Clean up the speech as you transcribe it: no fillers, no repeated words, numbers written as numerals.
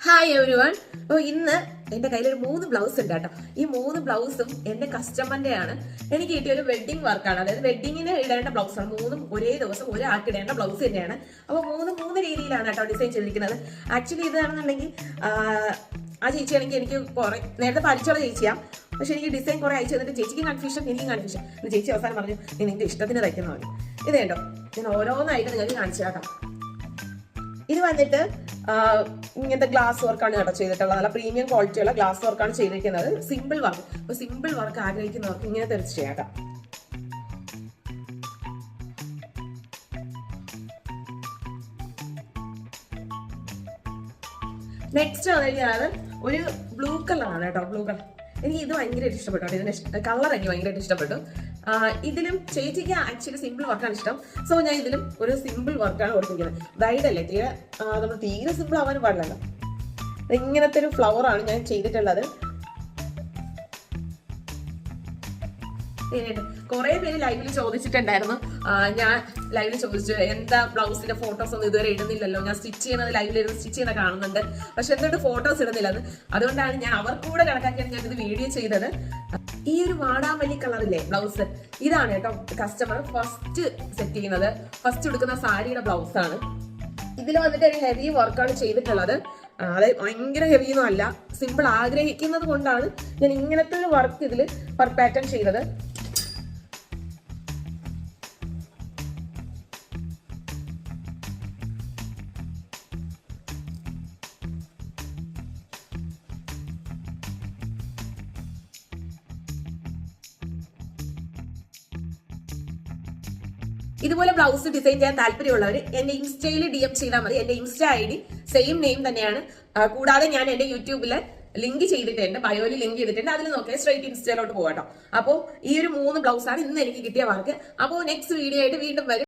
Hi every one. അപ്പോൾ ഇന്ന് എൻ്റെ കയ്യിലൊരു 3 ബ്ലൗസ് ഉണ്ട് കേട്ടോ. ഈ 3 ബ്ലൗസും എൻ്റെ കസ്റ്റമറിന്റെ ആണ്. എനിക്ക് കിട്ടിയ ഒരു വെഡിങ് വർക്കാണ്, അതായത് വെഡിങ്ങിന് ഇടേണ്ട ബ്ലൗസാണ്. 3ഉം ഒരേ ദിവസം ഒരാൾക്ക് ഇടേണ്ട ബ്ലൗസ് തന്നെയാണ്. അപ്പോൾ 3 രീതിയിലാണ് കേട്ടോ ഡിസൈൻ ചെയ്തിരിക്കുന്നത്. ആക്ച്വലി ഇതാണെന്നുണ്ടെങ്കിൽ ആ ചേച്ചിയാണെങ്കിൽ എനിക്ക് കുറെ നേരത്തെ പഠിച്ചുള്ള ചേച്ചിയാ, പക്ഷെ എനിക്ക് ഡിസൈൻ കുറെ അയച്ചു തന്നിട്ട് ചേച്ചിക്ക് കൺഫ്യൂഷൻ, എനിക്കും കൺഫ്യൂഷൻ. ചേച്ചി അവസാനം പറഞ്ഞു നീ നിന്റെ ഇഷ്ടത്തിന് തയ്ക്കുന്ന പറഞ്ഞു. ഇത് കേട്ടോ, ഞാൻ ഓരോന്നായിട്ട് നിങ്ങൾക്ക് കാണിച്ചു കേട്ടോ. ഇത് വന്നിട്ട് ഇങ്ങനത്തെ ഗ്ലാസ് വർക്കാണ് കേട്ടോ ചെയ്തിട്ടുള്ളത്. നല്ല പ്രീമിയം ക്വാളിറ്റിയുള്ള ഗ്ലാസ് വർക്കാണ് ചെയ്തിരിക്കുന്നത്. Simple work. അപ്പൊ സിമ്പിൾ വർക്ക് ആഗ്രഹിക്കുന്നവർക്ക് ഇങ്ങനെ തെറിച്ച് ചെയ്യാം കേട്ടോ. നെക്സ്റ്റ് വന്നിരിക്കുന്നത് ഒരു ബ്ലൂ കളറാണ് കേട്ടോ. ബ്ലൂ കളർ എനിക്ക് ഇത് ഭയങ്കരമായിട്ട് ഇഷ്ടപ്പെട്ടു. ഇതിന്റെ കളർ എനിക്ക് ഭയങ്കരമായിട്ട് ഇഷ്ടപ്പെട്ടു. ഇതിലും ചേച്ചിക്ക് ആക്ച്വലി സിമ്പിൾ വർക്കാണ് ഇഷ്ടം. സോ ഞാൻ ഇതിലും ഒരു സിമ്പിൾ വർക്കാണ് കൊടുത്തിരിക്കുന്നത്. ബ്രൈഡല്ലേ, നമ്മൾ തീരെ സിമ്പിൾ ആവാനും പാടില്ലല്ലോ. ഇങ്ങനത്തെ ഒരു ഫ്ലവർ ആണ് ഞാൻ ചെയ്തിട്ടുള്ളത്. കുറെ പേര് ലൈവില് ചോദിച്ചിട്ടുണ്ടായിരുന്നു. ഞാൻ ലൈവില് ചോദിച്ചു എന്താ ബ്ലൗസിന്റെ ഫോട്ടോസ് ഒന്നും ഇതുവരെ ഇടുന്നില്ലല്ലോ, ഞാൻ സ്റ്റിച്ച് ചെയ്യുന്നത് ലൈവിലിരുന്ന് സ്റ്റിച്ച് ചെയ്യുന്ന കാണുന്നുണ്ട്, പക്ഷെ എന്തുകൊണ്ട് ഫോട്ടോസ് ഇടുന്നില്ലെന്ന്. അതുകൊണ്ടാണ് ഞാൻ അവർക്കൂടെ കണക്കാക്കിയാണ് ഞാൻ ഇത് വീഡിയോ ചെയ്തത്. ഈ ഒരു വാടാമല്ലി കളറില്ലേ ബ്ലൗസ്, ഇതാണ് കേട്ടോ കസ്റ്റമർ ഫസ്റ്റ് സെറ്റ് ചെയ്യുന്നത്. ഫസ്റ്റ് എടുക്കുന്ന സാരിയുടെ ബ്ലൗസ് ആണ്. ഇതിൽ വന്നിട്ട് ഒരു ഹെവി വർക്കാണ് ചെയ്തിട്ടുള്ളത്. അതായത് ഭയങ്കര ഹെവിയൊന്നും അല്ല, സിമ്പിൾ ആഗ്രഹിക്കുന്നത് കൊണ്ടാണ് ഞാൻ ഇങ്ങനത്തെ ഒരു വർക്ക് ഇതിൽ പാറ്റേൺ ചെയ്തത്. ഇതുപോലെ ബ്ലൗസ് ഡിസൈൻ ചെയ്യാൻ താല്പര്യമുള്ളവർ എന്റെ ഇൻസ്റ്റയിൽ DM ചെയ്താൽ മതി. എന്റെ ഇൻസ്റ്റ ID സെയിം നെയിം തന്നെയാണ്. കൂടാതെ ഞാൻ എന്റെ യൂട്യൂബില് ലിങ്ക് ചെയ്തിട്ടുണ്ട്, ബയോയിൽ ലിങ്ക് ചെയ്തിട്ടുണ്ട്. അതിൽ നോക്കിയാൽ സ്ട്രൈറ്റ് ഇൻസ്റ്റയിലോട്ട് പോകാട്ടോ. അപ്പോൾ ഈ ഒരു 3 ബ്ലൗസാണ് ഇന്ന് എനിക്ക് കിട്ടിയ വർക്ക്. അപ്പോൾ നെക്സ്റ്റ് വീഡിയോ ആയിട്ട് വീണ്ടും വരും.